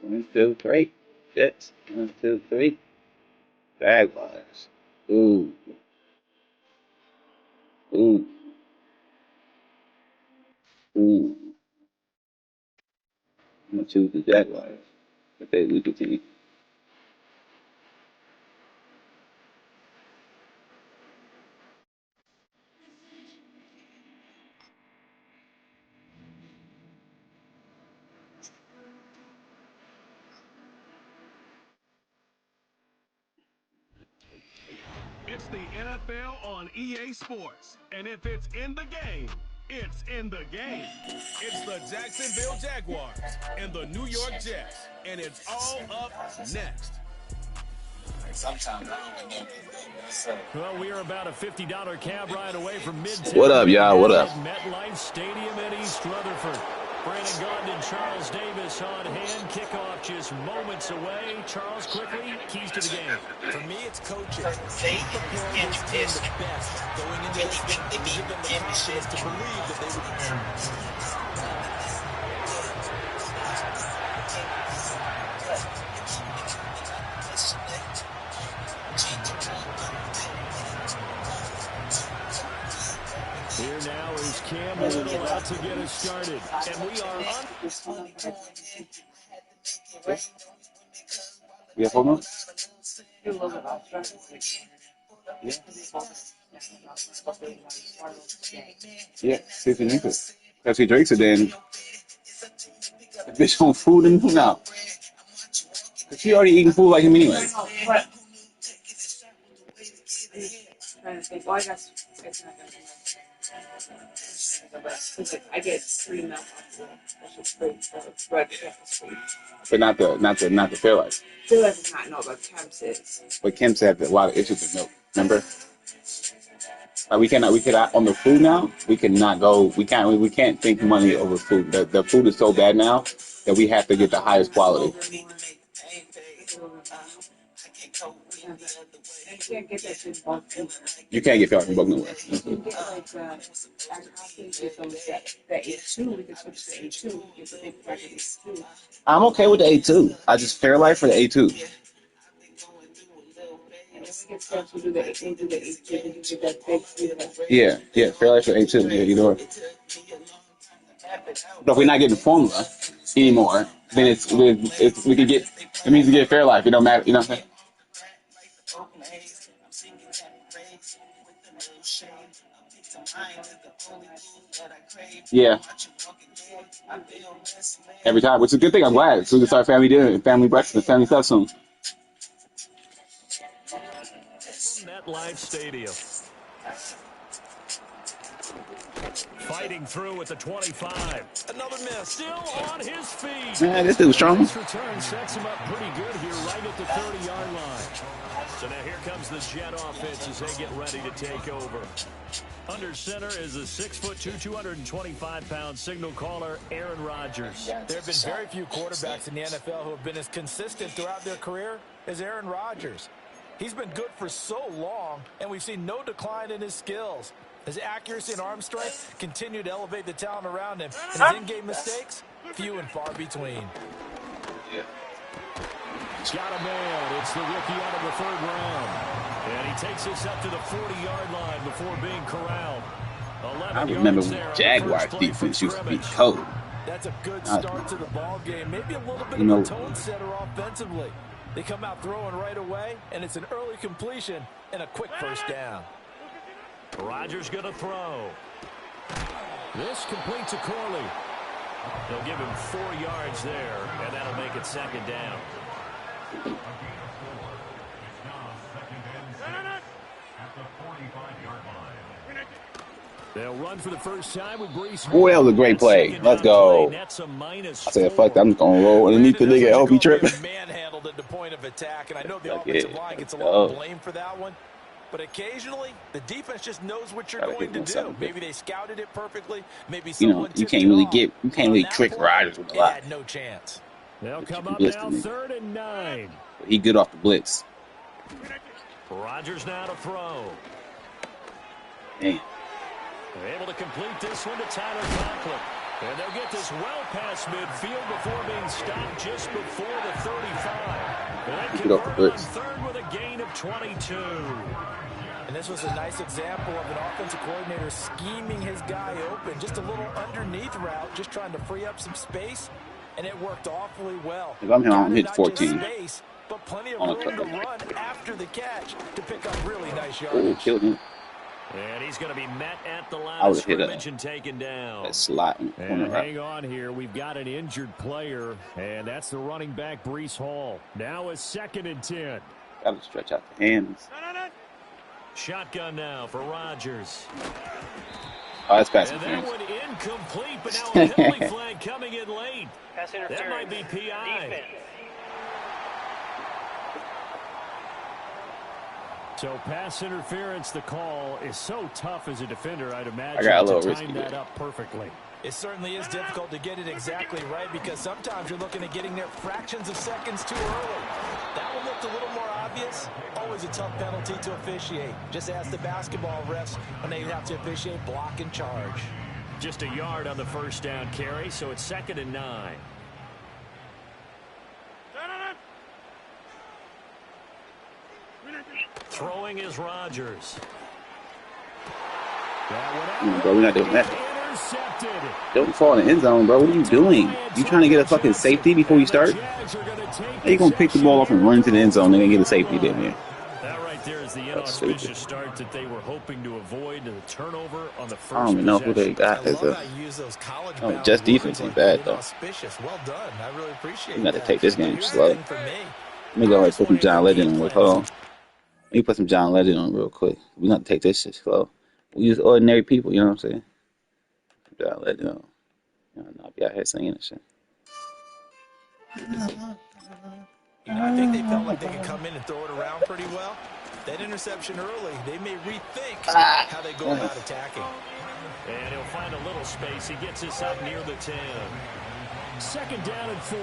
One, two, three. Jets. One, two, three. Jaguars. Ooh, ooh, ooh. I'm gonna choose the Jaguars. If they lose the team. It's the NFL on EA Sports. And if it's in the game, it's in the game. It's the Jacksonville Jaguars and the New York Jets. And it's all up next. Sometimes I don't even know if Well, we are about a $50 cab ride away from What Midtown up, y'all? What Manhattan up? at MetLife Stadium in East Rutherford. Brandon Gaudin and Charles Davis on hand. Kickoff just moments away. Charles, quickly, keys to the game. For me, it's coaching. they He prepared his team the best going into this game to give them the confidence to believe that they would. Here now is Cam Little out to get us started. And we are on. You have 4 more? Yeah, see if you drink it. If he drinks it, then the bitch on food and now. Cause she already eating food like him anyway. I get free milk off of it. That's just free. So bread is free. But not the Fairlife. Fairlife is not, no, but Kemp's is. But Kim said a lot of issues with milk. Remember? Like we cannot on the food now. We cannot go. We can't think money over food. The food is so bad now that we have to get the highest quality. You can't get that shit bulk anywhere. You can't get Fairlife in bulk nowhere. You can get like the A2, we can switch to A2. Get the big packet A2. I'm okay with the A2. I just Fairlife for the A2. And if we get stuff, we do the A2, we do that big food. Yeah, Fairlife for A2. Yeah, either or. But if we're not getting formula anymore, then we could get. It means to get Fairlife. It don't matter. You know what I'm saying? Yeah. Every time, which is a good thing. I'm glad. So we can start family dinner, family breakfast, and family stuff soon. MetLife Stadium. Fighting through at the 25. Another miss. Still on his feet. Man, this dude's strong. This return sets him up pretty good here right at the 30-yard line. So now here comes the Jet offense as they get ready to take over. Under center is a 6'2", 225-pound signal caller, Aaron Rodgers. There have been very few quarterbacks in the NFL who have been as consistent throughout their career as Aaron Rodgers. He's been good for so long, and we've seen no decline in his skills. His accuracy and arm strength continue to elevate the talent around him. And his in-game mistakes, few and far between. Got a man. It's the rookie out of the third round. And he takes us up to the 40-yard line before being corralled. I remember when Jaguars defense used to be cold. That's a good start to the ball game. Maybe a little bit of a tone setter offensively. They come out throwing right away, and it's an early completion and a quick first down. Rodgers going to throw. This completes to Corley. They'll give him 4 yards there, and that'll make it second down. They'll run for the first time with Brees. Boy, that was a great play. Let's go. I said, fuck that. I'm just going to roll underneath the nigga. I hope he tripping. Manhandled at the point of attack, and I know the offensive line gets a lot of blame for that one. But occasionally, the defense just knows what you're going to do. Maybe they scouted it perfectly. Maybe someone you can't really trick Rodgers with a lot. Had no chance. They'll come up now, 3rd and 9. He good off the blitz. Rodgers now to throw. Damn. They're able to complete this one to Tyler Conklin. And they'll get this well past midfield before being stopped just before the 35. And they convert on third with a gain of 22. And this was a nice example of an offensive coordinator scheming his guy open. Just a little underneath route, just trying to free up some space. And it worked awfully well. If I'm here, I'm hit 14. Space, but plenty of room to run after the catch to pick up really nice yardage. Oh, killed him. And he's going to be met at the line. I would have hit and taken down. That slot. And hang on here. We've got an injured player, and that's the running back, Breece Hall. Now a 2nd and 10. Got to stretch out the hands. Shotgun now for Rodgers. Oh, that's passing. And that one incomplete, but now a penalty flag coming in late. That might be PI. Defense. So pass interference, the call is so tough as a defender, I'd imagine, I got a little to risky time that up perfectly. It certainly is difficult to get it exactly right because sometimes you're looking at getting there fractions of seconds too early. That one looked a little more obvious. Always a tough penalty to officiate. Just ask the basketball refs when they have to officiate block and charge. Just a yard on the first down carry, so it's 2nd and 9. Throwing is Rodgers. Bro, we're not doing that. Don't fall in the end zone, bro. What are you doing? You trying to get a fucking safety before you start? How you gonna pick the ball off and run to the end zone and then get a safety down here? That right there is the inauspicious start that they were hoping to avoid, the turnover on the first. I don't even know who they got as a. Oh, just defense ain't bad though. Well done. I really appreciate you got to take this game slow. Let me go ahead and put some John Legend on with hold on. Let me put some John Legend on real quick. We got to take this shit slow. We use ordinary people, you know what I'm saying? John Legend on. You know, not be out here singing and shit. I think they felt like they could come in and throw it around pretty well. That interception early, they may rethink how they go about attacking. And he'll find a little space. He gets us up near the 10. 2nd down and 4.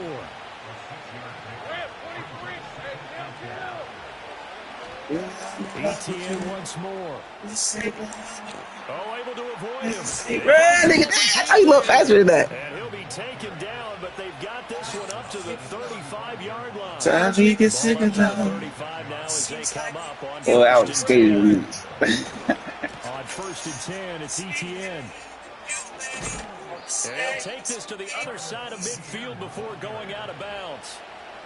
ETN once more. Oh, able to avoid him. How you look faster than that? And he'll be taken down, but they've got this one up to the 35-yard line. Time he gets sick of that. 35 now as they come up on oh, I was scared. On 1st and 10, it's ETN. And he'll take this to the other side of midfield before going out of bounds.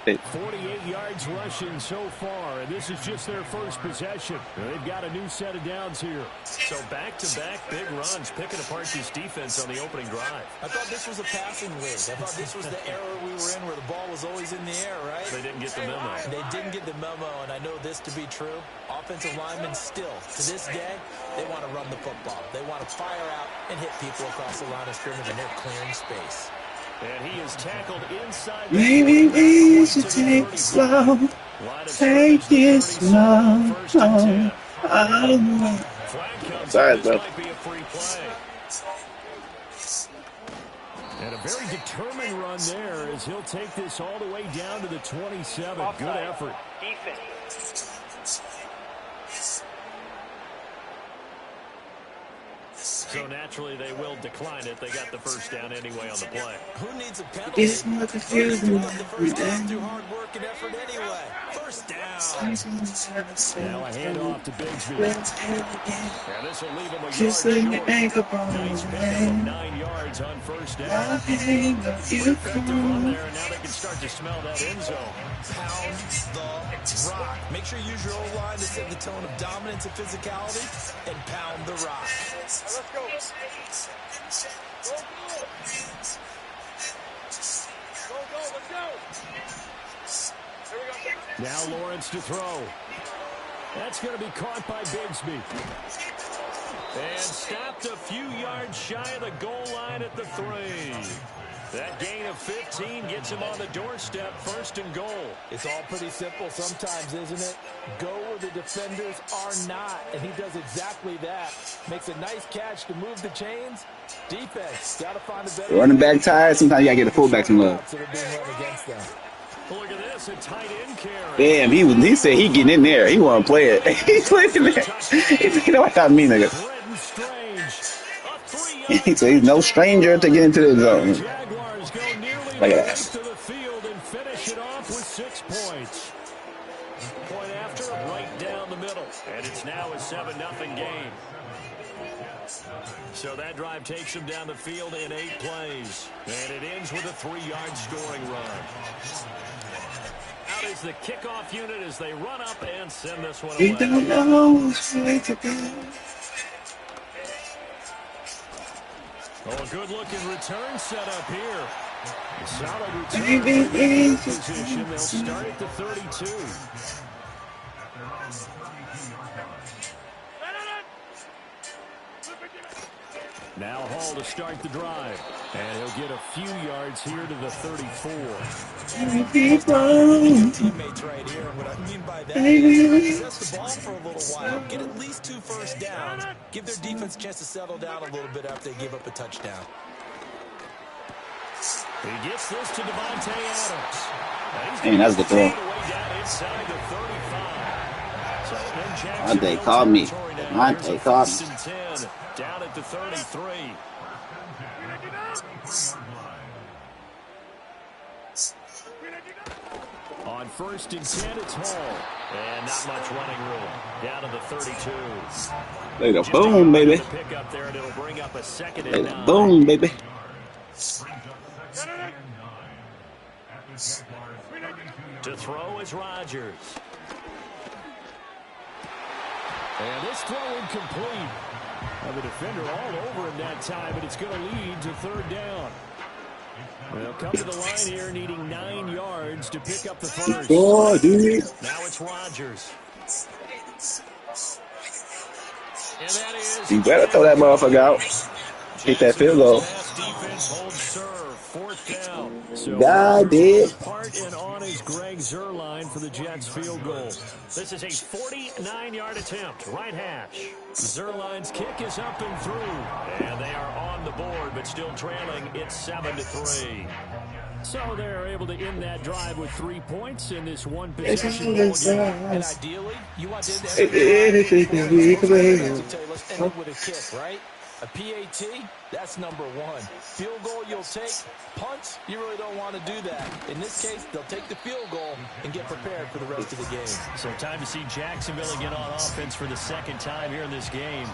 48 yards rushing so far, and this is just their first possession. They've got a new set of downs here. So back-to-back big runs, picking apart this defense on the opening drive. I thought this was a passing league. I thought this was the era we were in where the ball was always in the air, right? They didn't get the memo. They didn't get the memo, and I know this to be true. Offensive linemen still, to this day, they want to run the football. They want to fire out and hit people across the line of scrimmage, and they're clearing space. And he is tackled inside. Maybe we should take it slow. Take it slow. Sorry, bro. And a very determined run there as he'll take this all the way down to the 27. Good effort. Defense. So naturally, they will decline it. They got the first down anyway on the play. Who needs a penalty? It's more confusing. The first down through hard work and effort anyway. First down. Now a handoff to Bigsby. And this will leave him a yard just short. Nice pickup of 9 yards on first down. Effective run there, and now they can start to smell that end zone. Pound the rock. Make sure you use your O-line to set the tone of dominance and physicality, and pound the rock. Let's go. Now Lawrence to throw. That's going to be caught by Bigsby. And stopped a few yards shy of the goal line at the 3. That gain of 15 gets him on the doorstep, 1st and goal. It's all pretty simple sometimes, isn't it? Go where the defenders are not, and he does exactly that. Makes a nice catch to move the chains. Defense, got to find a better running back tired. Sometimes you got to get a fullback some love. Look at this, a tight end carry. Damn, he said he getting in there. He want to play it. He's playing in there. He's like, you know what I mean, nigga. Strange. A 3 So he's no stranger to get into the zone. Jaguars go nearly Look the at length that. of the field and finish it off with 6 points. Point after, right down the middle. And it's now a 7-0 game. So that drive takes them down the field in 8 plays. And it ends with a 3-yard scoring run. Out is the kickoff unit as they run up and send this one away. We don't know which way to go. Oh, a good-looking return set up here. A solid return from the field position. They'll start at the 32. Now Hall to start the drive. And he'll get a few yards here to the 34. Teammates right here. What I mean by that is possess the ball for a little while. Get at least 2 first downs. Give their defense a chance to settle down a little bit after they give up a touchdown. He gets this to Devontae Adams. Hey, that's the throw. Devontae called me. Devontae called me. Down at the 33. On 1st and 10, it's Hall. And not much running room. Down to the 32. Look at the boom, baby. Pick up there, and it'll bring up a 2nd and Look at 9. the boom, baby. To throw is Rodgers. And this throw incomplete. The defender all over him that time, but it's going to lead to 3rd down. They'll come to the line here needing 9 yards to pick up the first. Oh, dude. Now it's Rodgers. And that is... You better throw that motherfucker out. Hit that field goal. Defense holds serve. 4th down. So God did. Part and on is Greg Zuerlein for the Jets field goal. This is a 49-yard attempt. Right hash. Zuerlein's kick is up and through. And they are on the board, but still trailing. It's 7-3. So they're able to end that drive with 3 points in this one possession. And ideally, you want to end Let's it with a kick, right? A PAT, that's number 1. Field goal, you'll take. Punts, you really don't want to do that. In this case, they'll take the field goal and get prepared for the rest of the game. So time to see Jacksonville again on offense for the 2nd time here in this game.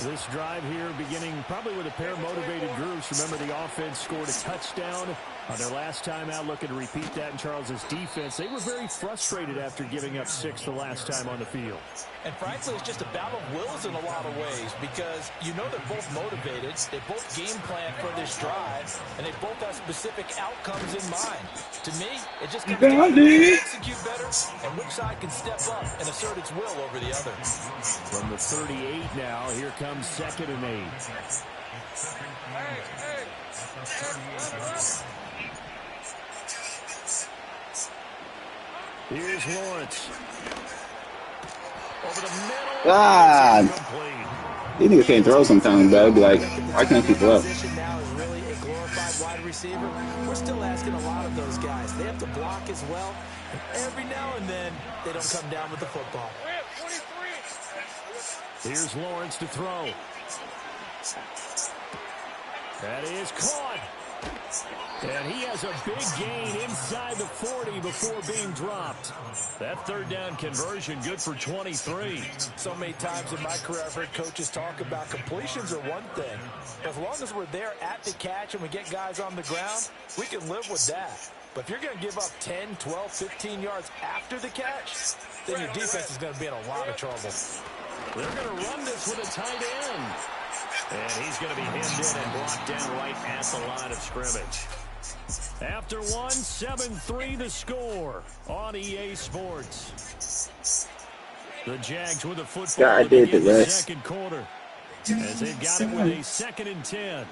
This drive here beginning probably with a pair of motivated groups. Remember, the offense scored a touchdown on their last time out. Looking to repeat that in Charles's defense. They were very frustrated after giving up 6 the last time on the field. And frankly, it's just a battle of wills in a lot of ways because you know they're both motivated. They both game plan for this drive, and they both have specific outcomes in mind. To me, it just comes down to who can execute better and which side can step up and assert its will over the other. From the 38 now, here comes 2nd and 8. Here's Lawrence. Over the middle. God. These niggas can't throw sometimes, but I'd be like, why can't people up? Now is really a glorified wide receiver. We're still asking a lot of those guys. They have to block as well. And every now and then, they don't come down with the football. Here's Lawrence to throw. That is caught. And he has a big gain inside the 40 before being dropped. That 3rd down conversion good for 23. So many times in my career, I've heard coaches talk about completions are one thing. As long as we're there at the catch and we get guys on the ground, we can live with that. But if you're going to give up 10, 12, 15 yards after the catch, then your defense is going to be in a lot of trouble. They're going to run this with a tight end. And he's going to be hemmed in and brought down right at the line of scrimmage. After 7-3 the score on EA Sports. The Jags with a football God to did the begin the rest. 2nd quarter. As they've got it with a 2nd and 10.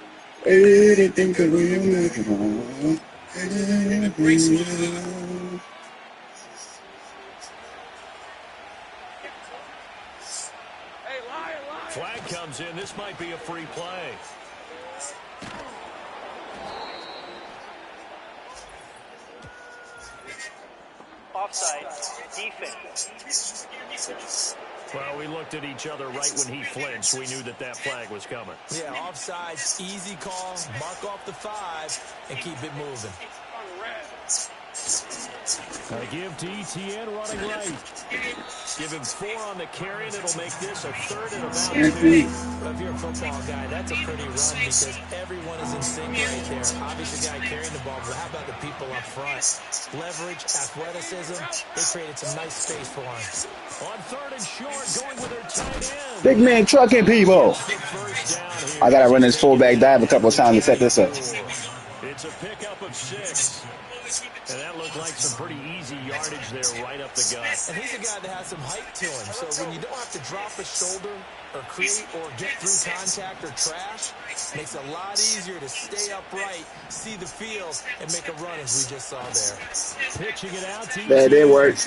Flag comes in. This might be a free play. offside defense. Well, we looked at each other right when he flinched. We knew that that flag was coming. Yeah, offsides, easy call, mark off the 5, and keep it moving. A give to ETN running right. Give him 4 on the carry, and it'll make this a 3rd and about 2. Well, if you're a football guy, that's a pretty run because everyone is in sync right there. Obviously, the guy carrying the ball, but how about the people up front? Leverage, athleticism, they created some nice space for him. On 3rd and short, going with their tight end. Big man trucking people. I gotta run this fullback dive a couple of times to set this up. It's a pickup of 6. And that looked like some pretty easy yardage there right up the gut. And he's a guy that has some height to him. So when you don't have to drop a shoulder or create or get through contact or trash, it makes it a lot easier to stay upright, see the field, and make a run as we just saw there. Pitching it out to That did work.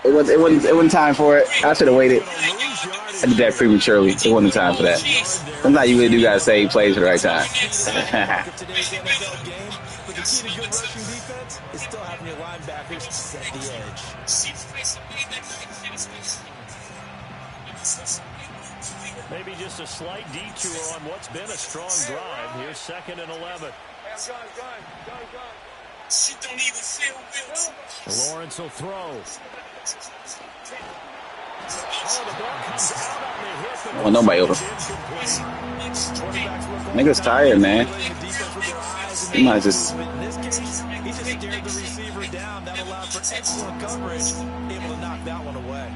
It wasn't time for it. I should have waited. I did that prematurely. It wasn't time for that. Sometimes you really do gotta save plays for the right time. But the key to good rushing defense is still having your linebackers set the edge. Maybe just a slight detour on what's been a strong drive. Here's 2nd and 11. Lawrence will throw. Oh, the ball comes out on the hip. Oh, nobody over. Niggas tired, man. He might just. In this case, he just stared the receiver down. That allowed for excellent coverage, able to knock that one away.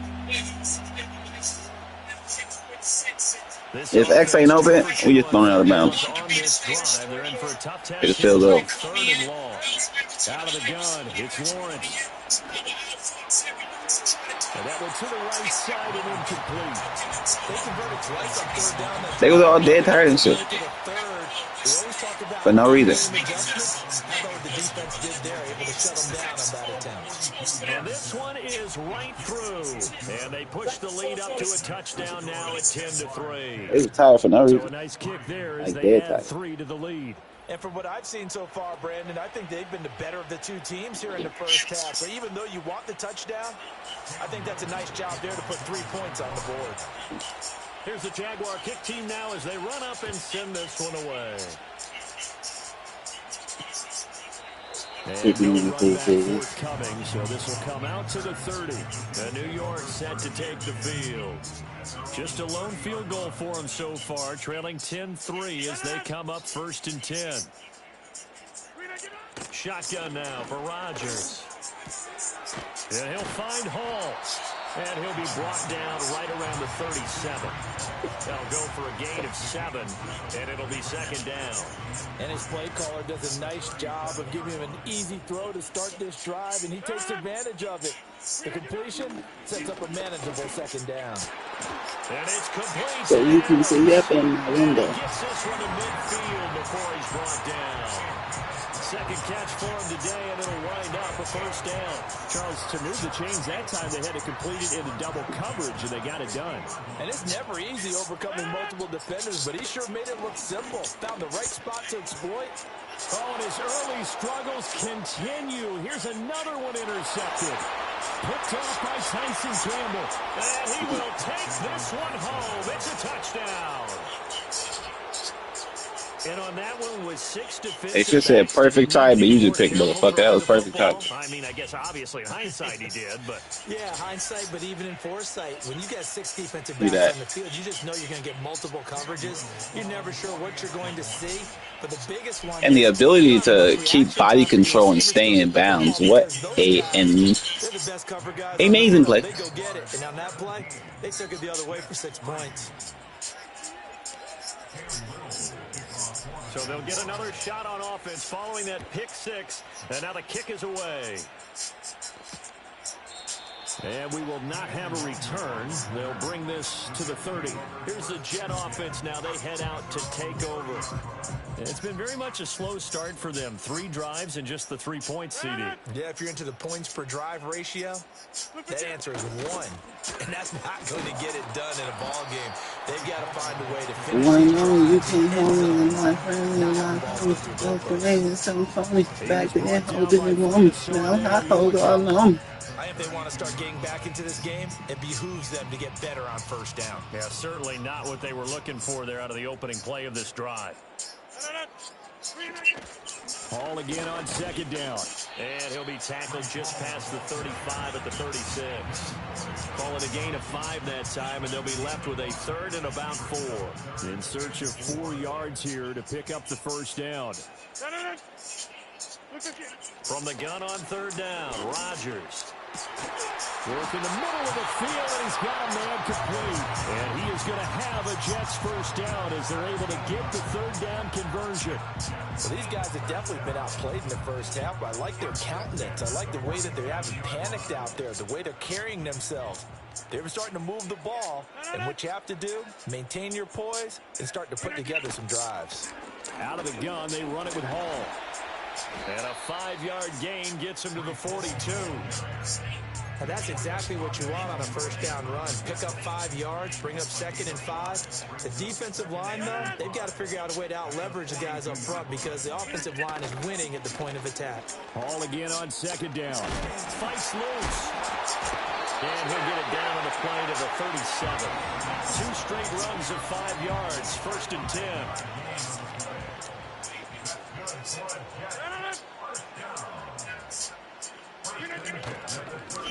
If X ain't open, we just throwing it out of bounds. It just feels low. 3rd and long. Out of the gun, it's Lawrence. And that went to the right side and incomplete. They converted twice on 3rd down. They was all dead tired and shit. For no reason. And this one is right through. And they push the lead up to a touchdown now at 10-3. They was tired for no reason. So a nice kick there as like they dead add tired. 3 to the lead. And from what I've seen so far, Brandon, I think they've been the better of the two teams here in the first half. So even though you want the touchdown, I think that's a nice job there to put 3 points on the board. Here's the Jaguar kick team now as they run up and send this one away. And no run back forthcoming, so this will come out to the 30. And New York set to take the field. Just a lone field goal for them so far, trailing 10-3 as they come up 1st and 10. Shotgun now for Rodgers. And he'll find Hall. And he'll be brought down right around the 37. They'll go for a gain of 7, and it'll be 2nd down. And his play caller does a nice job of giving him an easy throw to start this drive, and he takes advantage of it. The completion sets up a manageable 2nd down. And it's complete. So you can see up in my window. Gets this one to midfield before he's brought down. 2nd catch for him today, and it'll wind up a 1st down. Charles, to move the chains that time, they had to complete it into double coverage, and they got it done. And it's never easy overcoming multiple defenders, but he sure made it look simple. Found the right spot to exploit. Oh, and his early struggles continue. Here's another one intercepted. Picked off by Tyson Campbell. And he will take this one home. It's a touchdown. And on that one was 6 defensive. They should say perfect time, but you just picked motherfucker. That was perfect time. I mean, I guess obviously in hindsight he did, but Yeah, hindsight, but even in foresight, when you got 6 defensive Do backs that. on the field, you just know you're going to get multiple coverages. You're never sure what you're going to see. But the biggest one And the ability to keep body control and stay in bounds. What a amazing play. They go get it. And on that play, they took it the other way for 6 points. so they'll get another shot on offense following that pick 6, and now the kick is away. And we will not have a return. They'll bring this to the 30. Here's the Jet offense now. They head out to take over. It's been very much a slow start for them. 3 drives and just the 3 points, CD. Yeah, if you're into the points per drive ratio, that answer is 1. And that's not going to get it done in a ball game. They've got to find a way to finish. One know you can hold me, my friend, and I'm so funny. Back then, holding it warm. Now I hold all on. I think if they want to start getting back into this game, it behooves them to get better on first down. Yeah, certainly not what they were looking for there out of the opening play of this drive. Hall again on second down. And he'll be tackled just past the 35 at the 36. Call it a gain of 5 that time, and they'll be left with a third and about 4. In search of 4 yards here to pick up the first down. From the gun on third down, Rodgers. Work in the middle of the field, and he's got a man complete. And he is going to have a Jets first down as they're able to get the third down conversion. Well, these guys have definitely been outplayed in the first half, but I like their countenance. I like the way that they haven't panicked out there, the way they're carrying themselves. They're starting to move the ball, and what you have to do, maintain your poise and start to put together some drives. Out of the gun, they run it with Hall. And a 5-yard gain gets him to the 42. And that's exactly what you want on a first down run. Pick up 5 yards, bring up 2nd and 5. The defensive line, though, they've got to figure out a way to out-leverage the guys up front because the offensive line is winning at the point of attack. Hall again on second down. Fights loose. And he'll get it down on the play to the 37. 2 straight runs of 5 yards, 1st and 10.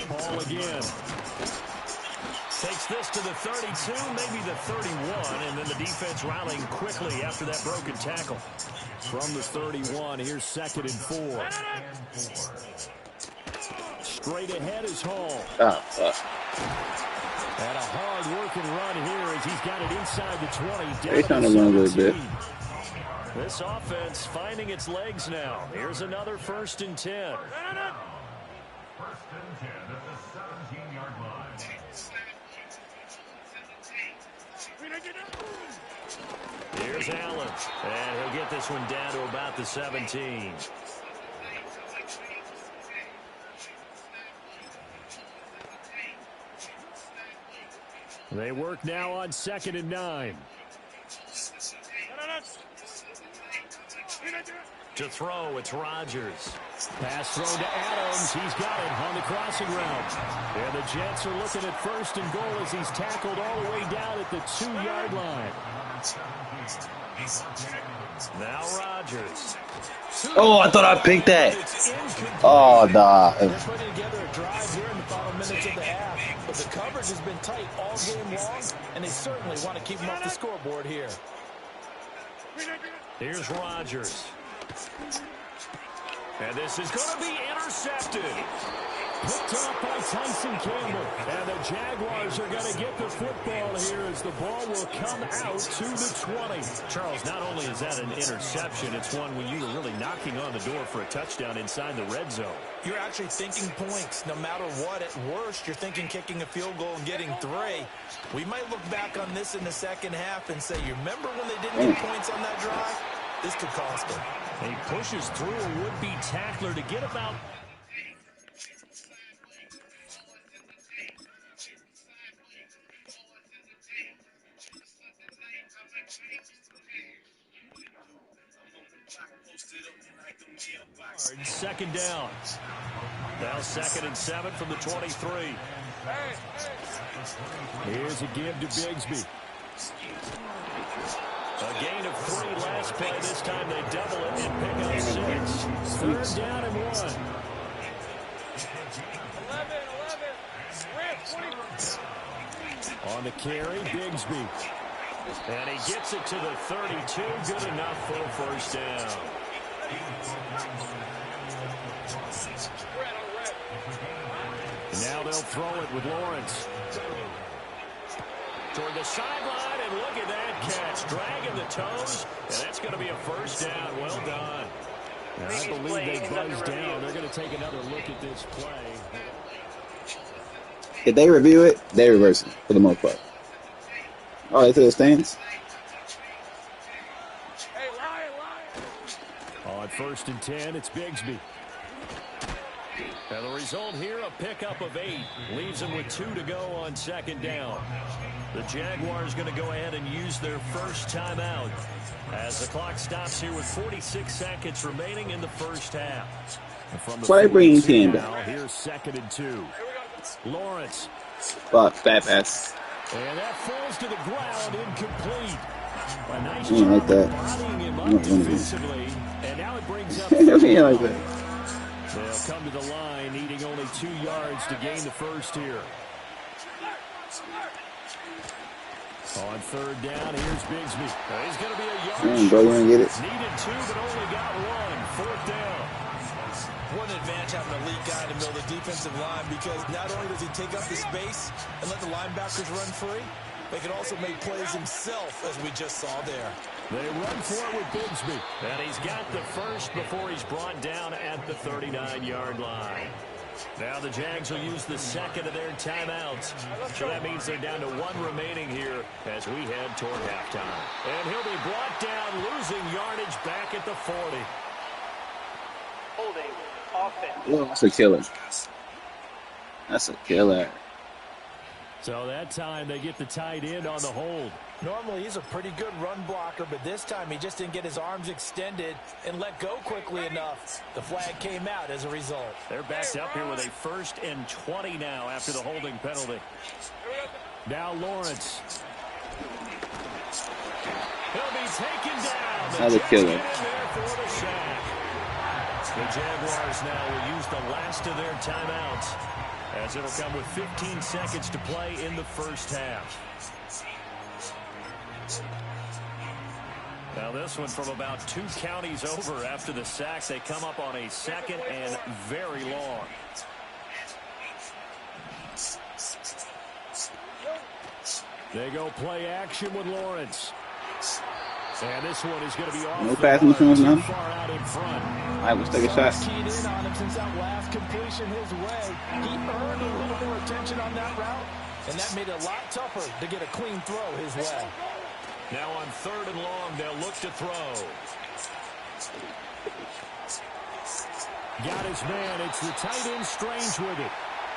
Hall again. Takes this to the 32, maybe the 31, and then the defense rallying quickly after that broken tackle. From the 31, here's 2nd and 4. Straight ahead is Hall. And a hard-working run here as he's got it inside the 20. They trying to run a little bit. This offense finding its legs now. Here's another 1st and 10. Here's Allen, and he'll get this one down to about the 17. They work now on 2nd and 9. To throw, it's Rodgers. Pass thrown to Adams. He's got it on the crossing route. And the Jets are looking at 1st and goal as he's tackled all the way down at the 2-yard line. Now Rodgers. Oh, I thought I picked that. Oh, nah. They're putting together a drive here in the final minutes of the half. But the coverage has been tight all game long, and they certainly want to keep them off the scoreboard here. Here's Rodgers. And this is going to be intercepted. Picked up by Tyson Campbell. And the Jaguars are going to get the football here as the ball will come out to the 20. Charles, not only is that an interception, it's one when you were really knocking on the door for a touchdown inside the red zone. You're actually thinking points. No matter what, at worst, you're thinking kicking a field goal and getting 3. We might look back on this in the second half and say, you remember when they didn't get points on that drive? This could cost them. He pushes through a would-be tackler to get about... Second down. Now 2nd and 7 from the 23. Here's a give to Bigsby. A gain of 3 last play. This time they double it and pick up 6. 3rd down and 1. 11. On the carry, Bigsby. And he gets it to the 32. Good enough for a 1st down. Now they'll throw it with Lawrence. Toward the sideline, and look at that catch. Dragging the toes, and that's going to be a 1st down. Well done. And I believe they buzzed down. They're going to take another look at this play. If they review it, they reverse it for the most part. Oh, they to the stands? On 1st and 10, it's Bigsby. And the result here, a pickup of 8. Leaves them with 2 to go on second down. The Jaguars going to go ahead and use their first timeout as the clock stops here with 46 seconds remaining in the first half. From the Why bring him now, here's 2nd and 2. Lawrence. Fuck, bad pass. And that falls to the ground, incomplete. A nice Ain't like that. bodying him up defensively. And now it brings up Ain't like that. They'll come to the line, needing only 2 yards to gain the first here. On 3rd down, here's Bigsby. He's going to be a yard Bro, you gonna get it. Needed 2, but only got 1. 4th down. What an advantage having a lead guy in the middle of the defensive line, because not only does he take up the space and let the linebackers run free, they can also make plays himself, as we just saw there. They run for it with Bigsby. And he's got the first before he's brought down at the 39-yard line. Now the Jags will use the 2nd of their timeouts. So that means they're down to 1 remaining here as we head toward halftime. And he'll be brought down, losing yardage back at the 40. Holding offense. Whoa, that's a killer. That's a killer. So that time they get the tight end on the hold. Normally he's a pretty good run blocker, but this time he just didn't get his arms extended and let go quickly enough. The flag came out as a result. They're backed up here with a 1st and 20 now after the holding penalty. Now Lawrence. He'll be taken down. That's a killer. The Jaguars now will use the last of their timeouts, as it'll come with 15 seconds to play in the first half. Now this one from about 2 counties over after the sack. They come up on a 2nd and very long. They go play action with Lawrence. And this one is going to be off. No passing from him now. Far out in front. All right, let's take a shot. Keyed in on him since that last completion his way. He earned a little more attention on that route, and that made it a lot tougher to get a clean throw his way. Now on 3rd and long, they'll look to throw. Got his man. It's the tight end Strange with it.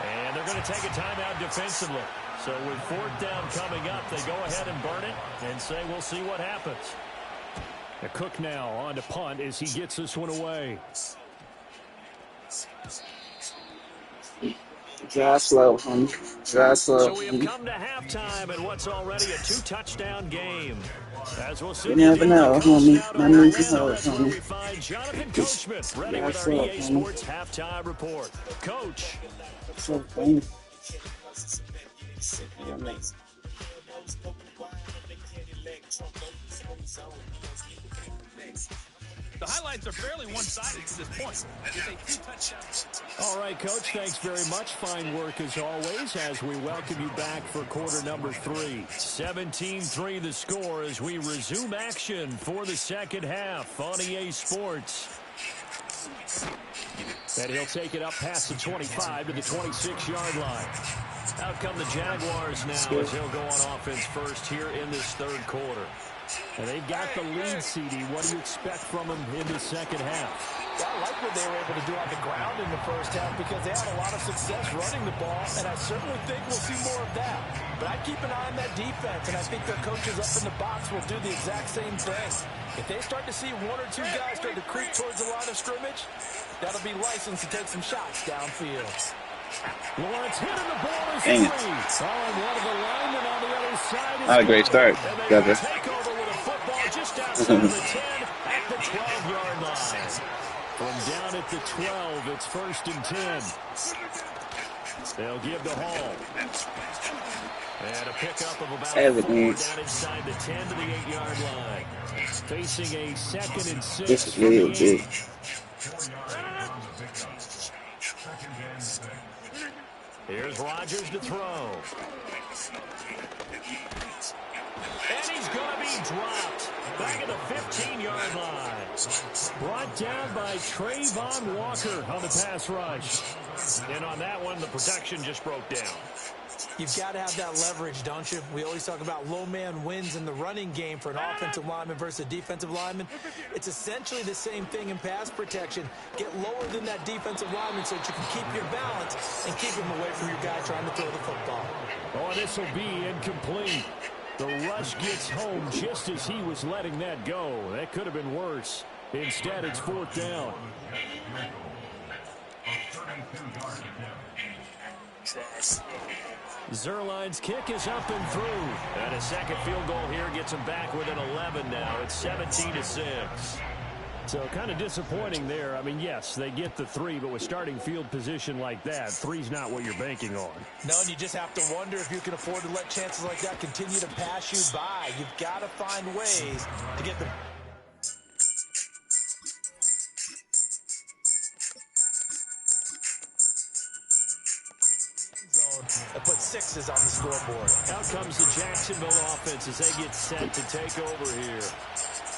And they're going to take a timeout defensively. So with 4th down coming up, they go ahead and burn it and say we'll see what happens. The Cook now on to punt as he gets this one away. Drive slow, homie. Drive slow. So we have come to halftime in what's already a 2-touchdown game. As we'll see, You never know, homie. My knees is hard, that's where we homie. find Jonathan Coachman ready with That's our up, EA homie. Sports halftime report. Coach. So funny. The highlights are fairly one-sided at this point. It's a 2-touchdown. All right, Coach, thanks very much. Fine work as always as we welcome you back for quarter number 3. 17-3 the score as we resume action for the second half on EA Sports. And he'll take it up past the 25 to the 26-yard line. Out come the Jaguars now as they'll go on offense first here in this 3rd quarter. And they've got the lead, CD. What do you expect from them in the second half? I like what they were able to do on the ground in the first half because they had a lot of success running the ball, and I certainly think we'll see more of that. But I keep an eye on that defense, and I think their coaches up in the box will do the exact same thing. If they start to see 1 or 2 guys start to creep towards the line of scrimmage, that'll be licensed to take some shots downfield. Lawrence hitting the ball is Dang it. free. Oh, and one of the linemen on the other side is Not a great start, and they Gus. take over with a football just outside the 10 at the 12-yard line. From down at the 12, it's 1st and 10. They'll give the Hall. And a pickup of about 4 down inside the 10 to the 8-yard line. Facing a 2nd and 6. This is really big. Here's Rodgers to throw. And he's going to be dropped back at the 15-yard line. Brought down by Trayvon Walker on the pass rush. And on that one, the protection just broke down. You've got to have that leverage, don't you? We always talk about low man wins in the running game for an offensive lineman versus a defensive lineman. It's essentially the same thing in pass protection. Get lower than that defensive lineman so that you can keep your balance and keep him away from your guy trying to throw the football. Oh, this will be incomplete. The rush gets home just as he was letting that go. That could have been worse. Instead, it's 4th down. Zerline's kick is up and through. And a second field goal here gets him back within 11 now. It's 17-6. So kind of disappointing there. I mean, yes, they get the 3, but with starting field position like that, 3's not what you're banking on. No, and you just have to wonder if you can afford to let chances like that continue to pass you by. You've got to find ways to get the... and put 6s on the scoreboard. Out comes the Jacksonville offense as they get set to take over here.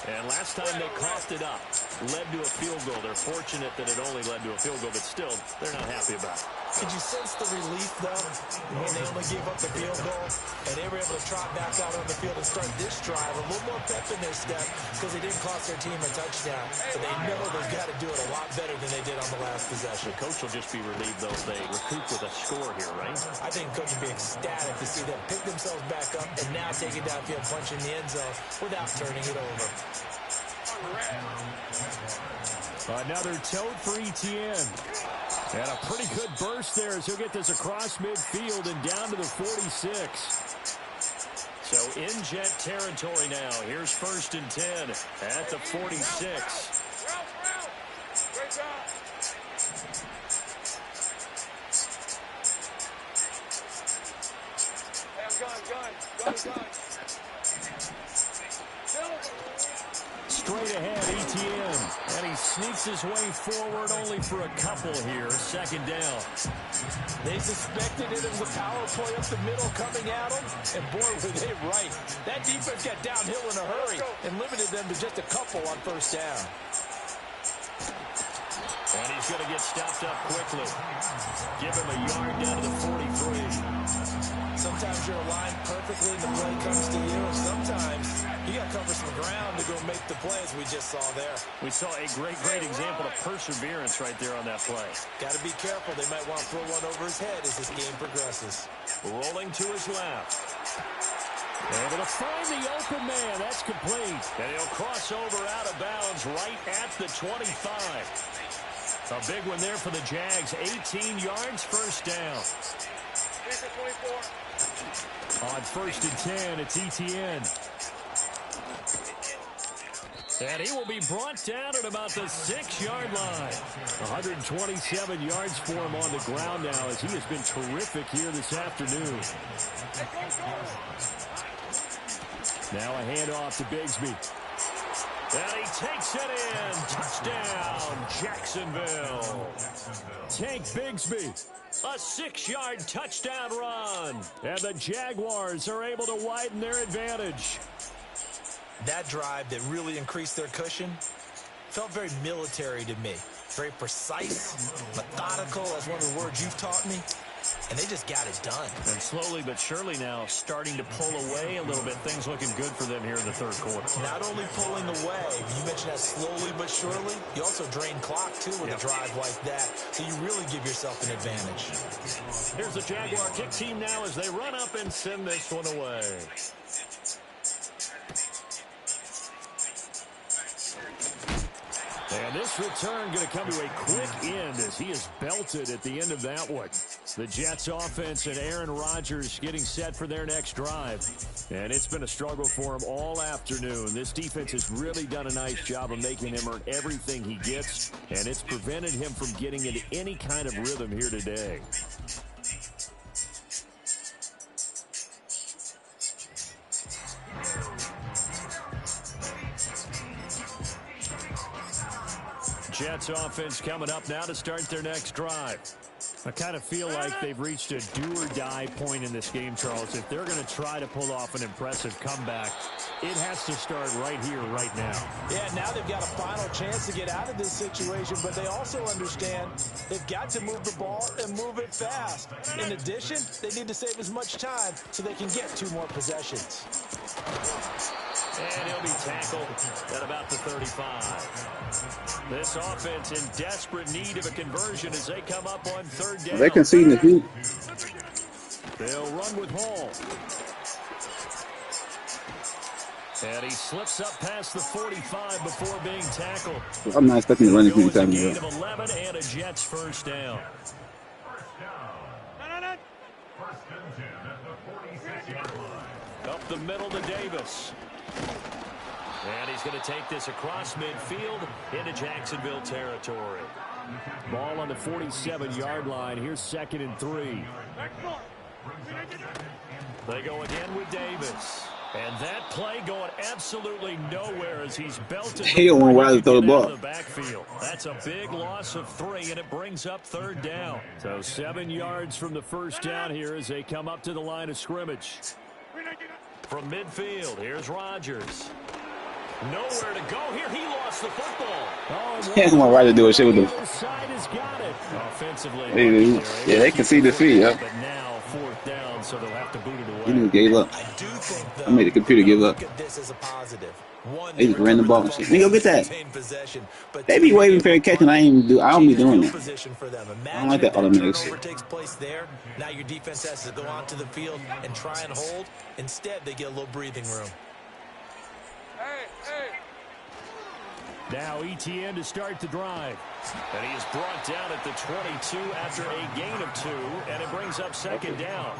And last time they coughed it up, led to a field goal. They're fortunate that it only led to a field goal, but still, they're not happy about it. Did you sense the relief, though, when they only gave up the field goal and they were able to trot back out on the field and start this drive a little more pep in their step because they didn't cost their team a touchdown. So they know they've got to do it a lot better than they did on the last possession. The coach will just be relieved, though, if they recoup with a score here, right? I think coach will be ecstatic to see them pick themselves back up and now take it downfield, punch in the end zone without turning it over. Another tote for Etienne. And a pretty good burst there as he'll get this across midfield and down to the 46. So in jet territory now. Here's 1st and 10 at the 46. Great job. Hey, I'm gone. Straight ahead, Etienne. And he sneaks his way forward only for a couple here. 2nd down. They suspected it was a power play up the middle coming at them. And boy, were they right. That defense got downhill in a hurry and limited them to just a couple on 1st down. And he's going to get stopped up quickly. Give him a yard down to the 43. Sometimes you're aligned perfectly and the play comes to you. And sometimes you got to cover some ground to go make the play, as we just saw there. We saw a great example of perseverance right there on that play. Got to be careful. They might want to throw one over his head as this game progresses. Rolling to his left. Able to find the open man. That's complete. And he'll cross over out of bounds right at the 25. A big one there for the Jags. 18 yards, 1st down. On 1st and 10, it's Etienne. And he will be brought down at about the 6-yard line. 127 yards for him on the ground now as he has been terrific here this afternoon. Now a handoff to Bigsby. And he takes it in. Touchdown, Jacksonville. Tank Bigsby. A 6-yard touchdown run. And the Jaguars are able to widen their advantage. That drive that really increased their cushion felt very military to me. Very precise, methodical. That's one of the words you've taught me. And they just got it done. And slowly but surely now starting to pull away a little bit. Things looking good for them here in the 3rd quarter. Not only pulling away, you mentioned that slowly but surely. You also drain clock, too, with a drive like that. So you really give yourself an advantage. Here's the Jaguar kick team now as they run up and send this one away. And this return going to come to a quick end as he is belted at the end of that one. The Jets offense and Aaron Rodgers getting set for their next drive. And it's been a struggle for him all afternoon. This defense has really done a nice job of making him earn everything he gets. And it's prevented him from getting into any kind of rhythm here today. Jets Jets offense coming up now to start their next drive. I kind of feel like they've reached a do-or-die point in this game, Charles. If they're going to try to pull off an impressive comeback, it has to start right here, right now. Yeah, now they've got a final chance to get out of this situation, but they also understand they've got to move the ball and move it fast. In addition, they need to save as much time so they can get 2 more possessions. And he'll be tackled at about the 35. This offense in desperate need of a conversion as they come up on 3rd down. They conceding the feet. They'll run with Hall. And he slips up past the 45 before being tackled. I'm not expecting to run anything Goes a time. gain of 11 and a Jets first down. Up the middle to Davis. And he's going to take this across midfield into Jacksonville territory. Ball on the 47-yard line. Here's 2nd and 3. They go again with Davis. And that play going absolutely nowhere as he's belted. He don't want to throw the ball. The backfield. That's a big loss of 3, and it brings up 3rd down. So 7 yards from the first down here as they come up to the line of scrimmage. From midfield, here's Rodgers. Nowhere to go here. He lost the football. He doesn't want to do a shit with them. The other side has got it. Offensively, Yeah, they concede the feet, yeah. But now 4th down, so they'll have to boot it away. He just gave up. I do think, though, I made the computer give up. look at this as a positive. One, They just ran the ball and shit. Nigga, go get that. Possession, but They be waving for a catch and I don't be doing that. position for them. I don't like that automatic shit. Takes place there. Now your defense has to go onto the field and try and hold. Instead, they get a little breathing room. Now ETN to start the drive. And he is brought down at the 22 after a gain of 2, and it brings up 2nd down.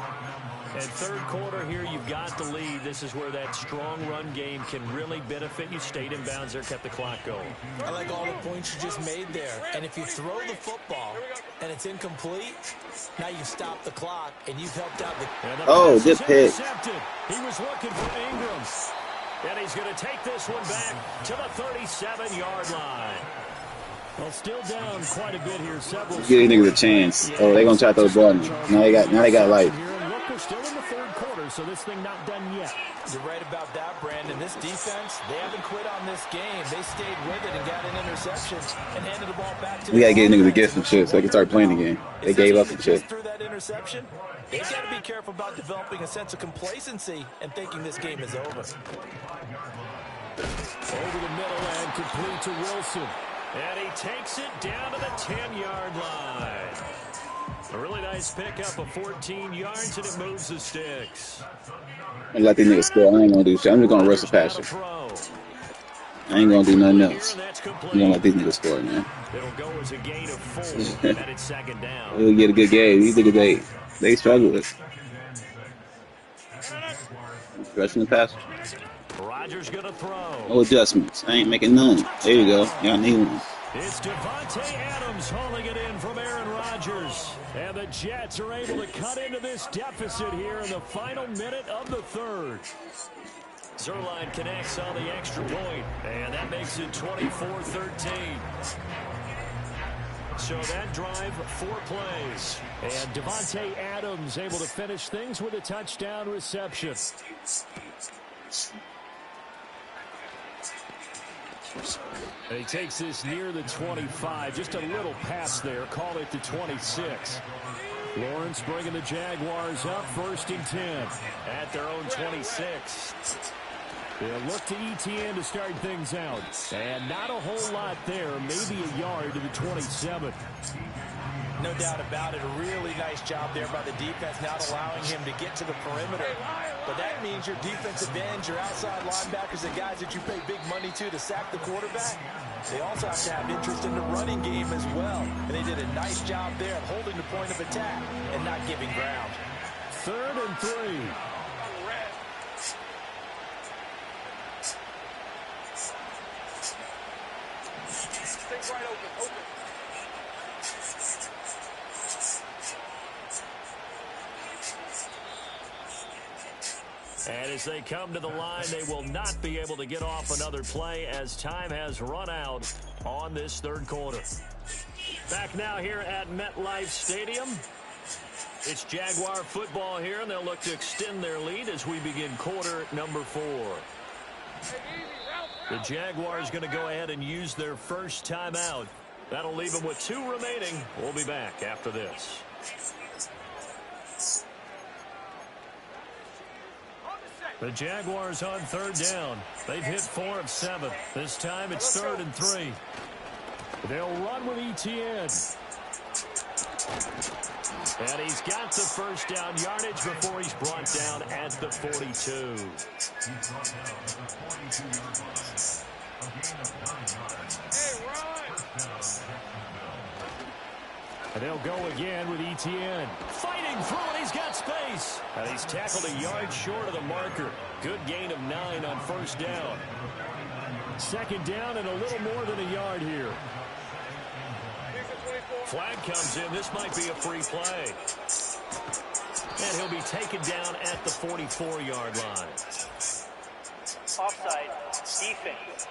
And 3rd quarter here, you've got the lead. This is where that strong run game can really benefit you. Stayed in bounds there, kept the clock going. I like all the points you just made there. And if you throw the football and it's incomplete, now you stop the clock and you've helped out the... Oh, good pick. He was looking for Ingram. And he's going to take this one back to the 37-yard line. Well, still down quite a bit here. Several. Give these niggas a chance. Oh, they gonna try to throw the ball. Now they got life. Look, we're still in the 3rd quarter, so this thing not done yet. You're right about that, Brandon. This defense, they haven't quit on this game. They stayed with it and got an interception and handed the ball back to. We gotta get niggas a gift and shit so they can start playing again. They gave up and shit. Through that interception, they've got to be careful about developing a sense of complacency and thinking this game is over. Over the middle and complete to Wilson. And he takes it down to the 10-yard line. A really nice pickup of 14 yards, and it moves the sticks. I let these niggas score. I ain't gonna do shit. I'm just gonna rush the passer. I ain't gonna do nothing else. I'm gonna let these niggas score, man. It'll go as a gain of 4, and it's 2nd down. We'll get a good game. These niggas, they struggle with. Rushing the passer. Rodgers gonna throw. No adjustments. I ain't making none. There you go. Y'all need one. It's Devontae Adams hauling it in from Aaron Rodgers. And the Jets are able to cut into this deficit here in the final minute of the 3rd. Zerline connects on the extra point, and that makes it 24-13. So that drive, 4 plays. And Devontae Adams able to finish things with a touchdown reception. And he takes this near the 25. Just a little pass there. Call it the 26. Lawrence bringing the Jaguars up 1st and 10. At their own 26. They'll look to ETN to start things out. And not a whole lot there. Maybe a yard to the 27. No doubt about it. A really nice job there by the defense, not allowing him to get to the perimeter. But that means your defensive ends, your outside linebackers, the guys that you pay big money to sack the quarterback, they also have to have interest in the running game as well. And they did a nice job there of holding the point of attack and not giving ground. 3rd and 3. Stay right open. And as they come to the line, they will not be able to get off another play as time has run out on this third quarter. Back now here at MetLife Stadium. It's Jaguar football here, and they'll look to extend their lead as we begin quarter number 4. The Jaguars going to go ahead and use their first timeout. That'll leave them with 2 remaining. We'll be back after this. The Jaguars on third down. They've hit 4 of 7. This time it's 3rd and 3. They'll run with Etienne. And he's got the first down yardage before he's brought down at the 42. And they'll go again with Etienne. Fighting through it, he's got space. And he's tackled a yard short of the marker. Good gain of 9 on first down. 2nd down and a little more than a yard here. Flag comes in. This might be a free play. And he'll be taken down at the 44-yard line. Offside. Defense.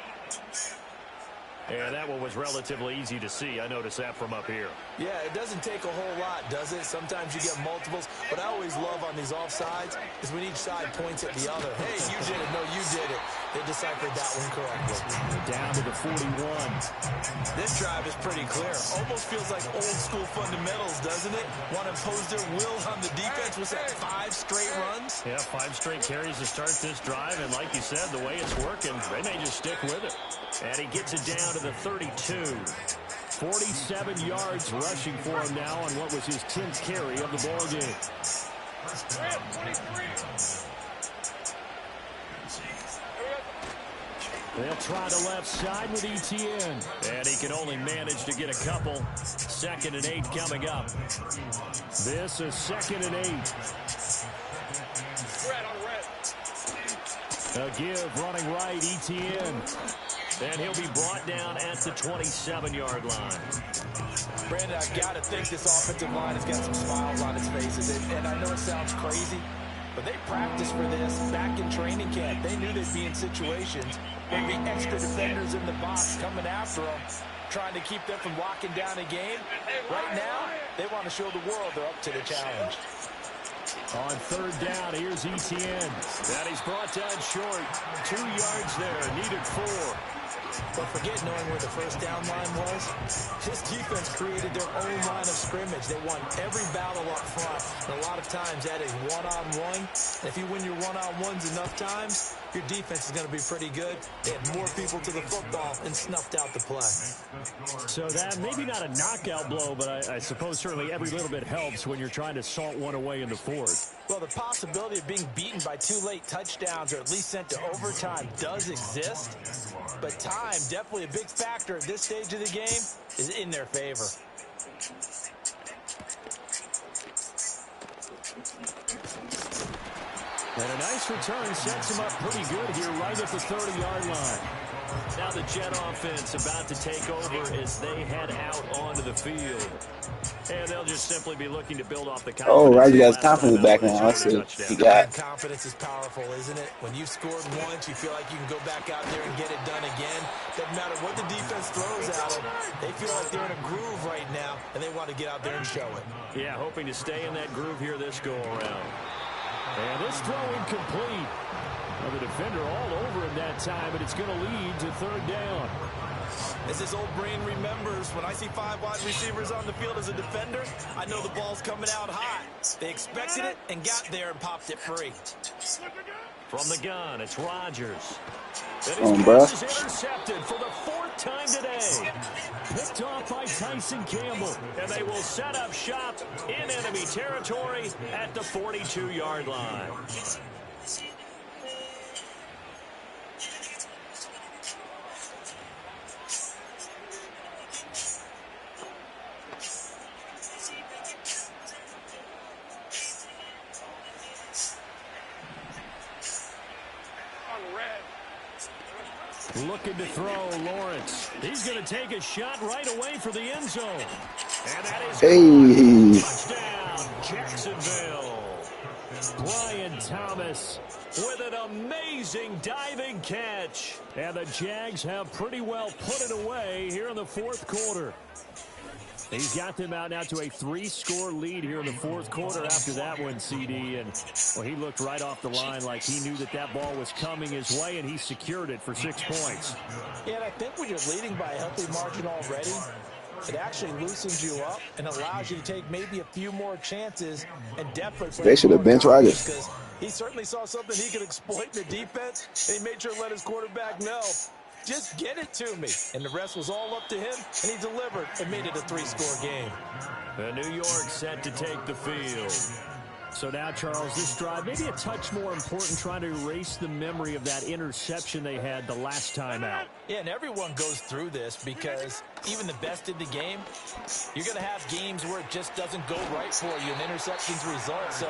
And that one was relatively easy to see. I noticed that from up here. Yeah, it doesn't take a whole lot, does it? Sometimes you get multiples. What I always love on these offsides is when each side points at the other. Hey, you did it. No, you did it. They deciphered that one correctly. Down to the 41. This drive is pretty clear. Almost feels like old school fundamentals, doesn't it? Want to impose their will on the defense with that 5 straight runs? Yeah, 5 straight carries to start this drive. And like you said, the way it's working, they may just stick with it. And he gets it down to the 32. 47 yards rushing for him now on what was his 10th carry of the ball game. They'll try the left side with Etienne. And he can only manage to get a couple. 2nd and 8 coming up. This is 2nd and 8. A give running right, Etienne. And he'll be brought down at the 27-yard line. Brandon, I've got to think this offensive line has got some smiles on its faces. And I know it sounds crazy, but they practiced for this back in training camp. They knew they'd be in situations. There'd be extra defenders in the box coming after them, trying to keep them from locking down a game. Right now, they want to show the world they're up to the challenge. On 3rd down, here's Etienne. And he's brought down short. 2 yards there, needed 4. But forget knowing where the first down line was. This defense created their own line of scrimmage. They won every battle up front. And a lot of times that is one-on-one. And if you win your one-on-ones enough times, your defense is going to be pretty good. They had more people to the football and snuffed out the play. So that maybe not a knockout blow, but I suppose certainly every little bit helps when you're trying to salt one away in the 4th. Well, the possibility of being beaten by 2 late touchdowns or at least sent to overtime does exist. But time, definitely a big factor at this stage of the game, is in their favor. And a nice return sets him up pretty good here right at the 30-yard line. Now the Jet offense about to take over as they head out onto the field. And they'll just simply be looking to build off the confidence. Oh, right, you guys' confidence back now. Let's see. You got confidence is powerful, isn't it? When you've scored once, you feel like you can go back out there and get it done again. Doesn't matter what the defense throws at them. They feel like they're in a groove right now, and they want to get out there and show it. Yeah, hoping to stay in that groove here this go-around. And this throw incomplete. Well, the defender all over him that time, but it's going to lead to 3rd down. As his old brain remembers, when I see 5 wide receivers on the field as a defender, I know the ball's coming out hot. They expected it and got there and popped it free. From the gun, it's Rodgers. on, bro. Is intercepted for the 4th time today. Picked off by Tyson Campbell. And they will set up shop in enemy territory at the 42-yard line. Looking to throw, Lawrence. He's going to take a shot right away for the end zone. And that is touchdown, Jacksonville. Brian Thomas with an amazing diving catch. And the Jags have pretty well put it away here in the fourth quarter. He's got them out now to a 3-score lead here in the fourth quarter after that one, CD. And, well, he looked right off the line like he knew that that ball was coming his way, and he secured it for 6 points. Yeah, and I think when you're leading by a healthy margin already, it actually loosens you up and allows you to take maybe a few more chances and definitely They should have benched Rodgers. Because he certainly saw something he could exploit in the defense, and he made sure to let his quarterback know, just get it to me. And the rest was all up to him, and he delivered and made it a 3-score game. The New York set to take the field. So now, Charles, this drive, maybe a touch more important, trying to erase the memory of that interception they had the last time out. Yeah, and everyone goes through this because even the best in the game, you're going to have games where it just doesn't go right for you, and interceptions result. So,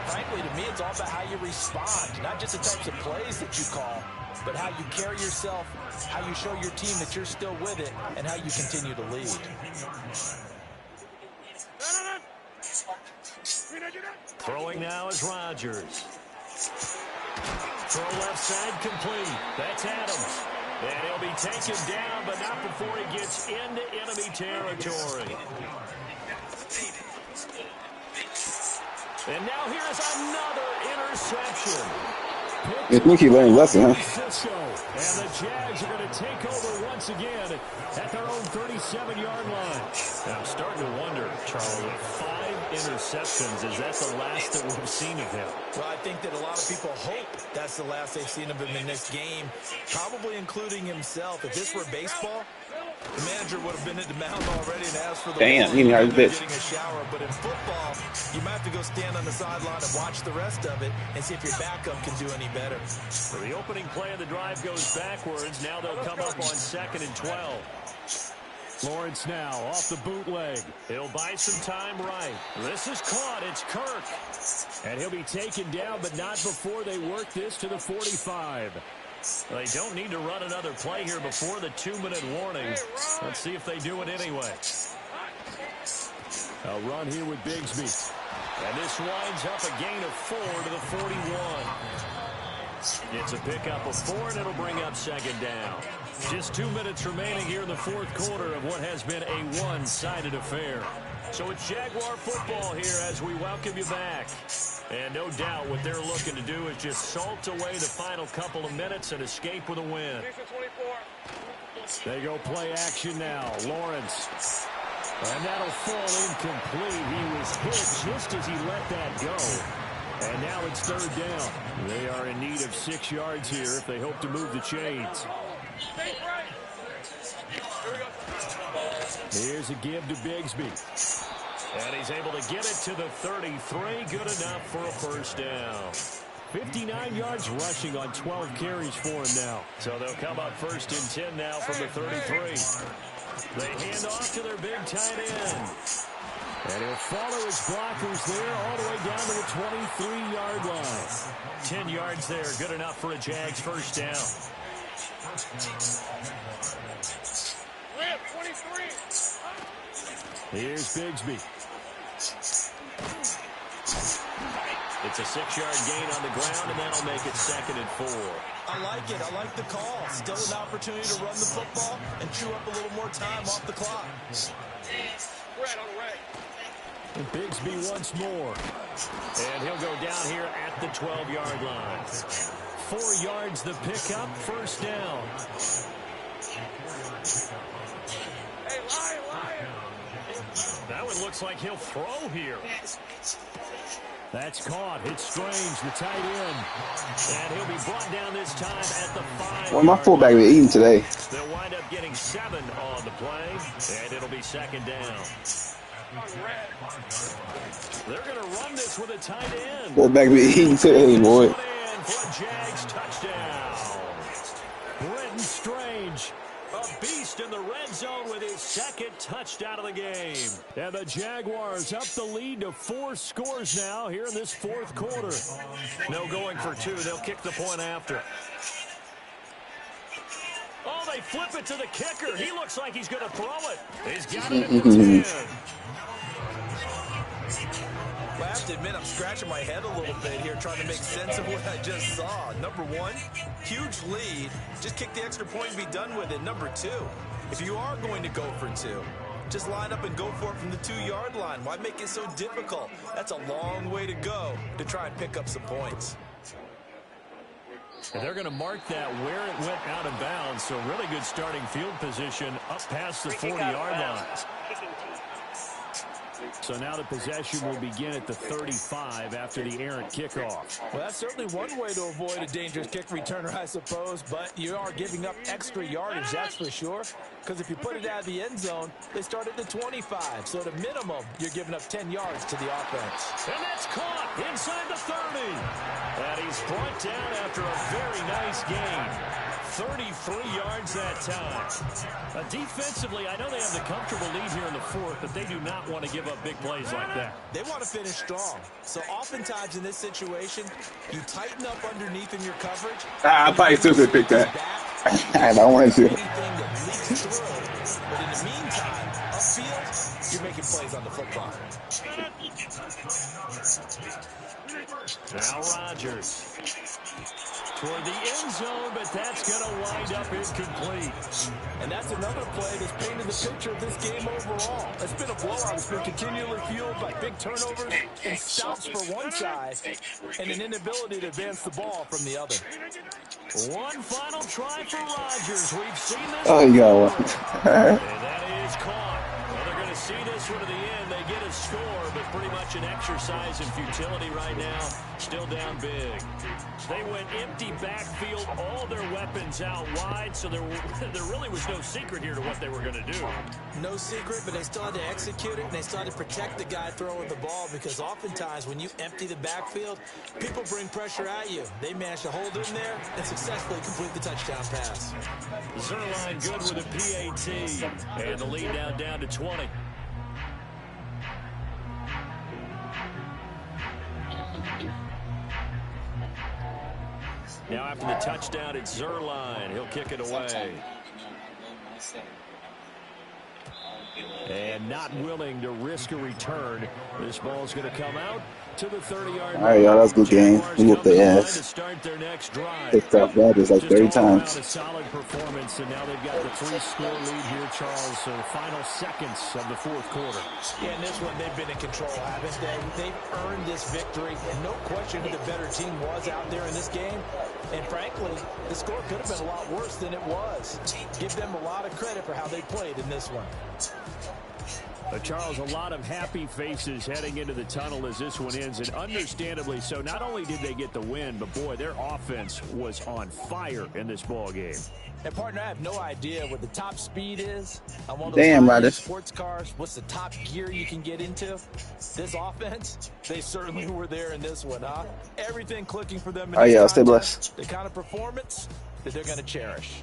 frankly, to me, it's all about how you respond, not just the types of plays that you call, but how you carry yourself, how you show your team that you're still with it, and how you continue to lead. Throwing now is Rodgers. Throw left side complete. That's Adams. And he'll be taken down, but not before he gets into enemy territory. And now here is another interception. I think he learned a lesson, huh? And the Jags are going to take over once again at their own 37-yard line. And I'm starting to wonder, Charles, with 5 interceptions, is that the last that we've seen of him? Well, I think that a lot of people hope that's the last they've seen of him in this game, probably including himself. If this were baseball, the manager would have been at the mound already and asked for the Damn, he hurt his bitch. getting a shower. But in football, you might have to go stand on the sideline and watch the rest of it and see if your backup can do any better. So the opening play of the drive goes backwards. Now they'll come up on 2nd and 12. Lawrence now off the bootleg. He'll buy some time right. This is caught. It's Kirk. And he'll be taken down, but not before they work this to the 45. They don't need to run another play here before the 2-minute warning. Let's see if they do it anyway. A run here with Bigsby. And this winds up a gain of 4 to the 41. It's a pickup of 4, and it'll bring up 2nd down. Just 2 minutes remaining here in the fourth quarter of what has been a one-sided affair. So it's Jaguar football here as we welcome you back. And no doubt what they're looking to do is just salt away the final couple of minutes and escape with a win. They go play action now. Lawrence. And that'll fall incomplete. He was hit just as he let that go. And now it's 3rd down. They are in need of 6 yards here if they hope to move the chains. Here's a give to Bigsby. And he's able to get it to the 33. Good enough for a first down. 59 yards rushing on 12 carries for him now. So they'll come up 1st and 10 now from the 33. They hand off to their big tight end. And he'll follow his blockers there all the way down to the 23-yard line. 10 yards there, good enough for a Jags first down. Here's Bigsby. It's a 6-yard gain on the ground, and that'll make it 2nd and 4. I like it. I like the call. Still an opportunity to run the football and chew up a little more time off the clock. And Bigsby once more. And he'll go down here at the 12-yard line. 4 yards the pickup, first down. Hey, lion. That one looks like he'll throw here. That's caught. It's Strange, the tight end. And he'll be brought down this time at the 5. Well, my fullback been eating today. They'll wind up getting 7 on the play, and it'll be 2nd down. They're going to run this with a tight end. Fullback been eating today, boy. For a Jags touchdown. Brenton Strange, a beast in the red zone with his 2nd touchdown of the game. And the Jaguars up the lead to 4 scores now here in this fourth quarter. No going for 2. They'll kick the point after. Oh, they flip it to the kicker. He looks like he's going to throw it. He's got it at the 10. Well, have to admit I'm scratching my head a little bit here trying to make sense of what I just saw. Number one, huge lead. Just kick the extra point and be done with it. Number two, if you are going to go for two, just line up and go for it from the 2-yard line. Why make it so difficult? That's a long way to go to try and pick up some points. And they're going to mark that where it went out of bounds. So really good starting field position up past the 40-yard line. So now the possession will begin at the 35 after the errant kickoff. Well, that's certainly one way to avoid a dangerous kick returner, I suppose, but you are giving up extra yardage, that's for sure, because if you put it out of the end zone, they start at the 25, so at a minimum, you're giving up 10 yards to the offense. And that's caught inside the 30. And he's brought down after a very nice game. 33 yards that time. Defensively, I know they have the comfortable lead here in the fourth, but they do not want to give up big plays like that. They want to finish strong. So oftentimes in this situation, you tighten up underneath in your coverage. I probably still could pick that. I don't want to. But in the meantime, upfield, you're making plays on the football. Now Rodgers. Toward the end zone, but that's going to wind up incomplete. And that's another play that's painted the picture of this game overall. It's been a blowout. It's been continually fueled by big turnovers and stops for one side and an inability to advance the ball from the other. One final try for Rodgers. We've seen this. Oh, you got one. And that is caught. Well, they're going to see this one to the end. They get a score, but pretty much an exercise in futility right now. Still down big. They went empty backfield, all their weapons out wide, so there really was no secret here to what they were going to do. No secret, but they still had to execute it, and they still had to protect the guy throwing the ball, because oftentimes when you empty the backfield, people bring pressure at you. They managed to hold in there and successfully complete the touchdown pass. Zerline good with a PAT, and the lead now down to 20. Now after the touchdown, it's Zerline. He'll kick it away. And not willing to risk a return. This ball's going to come out to the 30-yard line. All right, y'all, that's a good game. We whooped their ass. To start their next drive. Picked up Rodgers like 30 times. A solid performance, and now they've got the 3-score lead here, Charles. So the final seconds of the fourth quarter. Yeah, in this one, they've been in control, haven't they? They've earned this victory. No question who the better team was out there in this game. And frankly, the score could have been a lot worse than it was. Give them a lot of credit for how they played in this one. Charles, a lot of happy faces heading into the tunnel as this one ends, and understandably so. Not only did they get the win, but boy, their offense was on fire in this ball game. And partner, I have no idea what the top speed is on one of those sports cars. What's the top gear you can get into? This offense, they certainly were there in this one, huh? Everything clicking for them. Oh yeah, stay blessed. The kind of performance that they're going to cherish.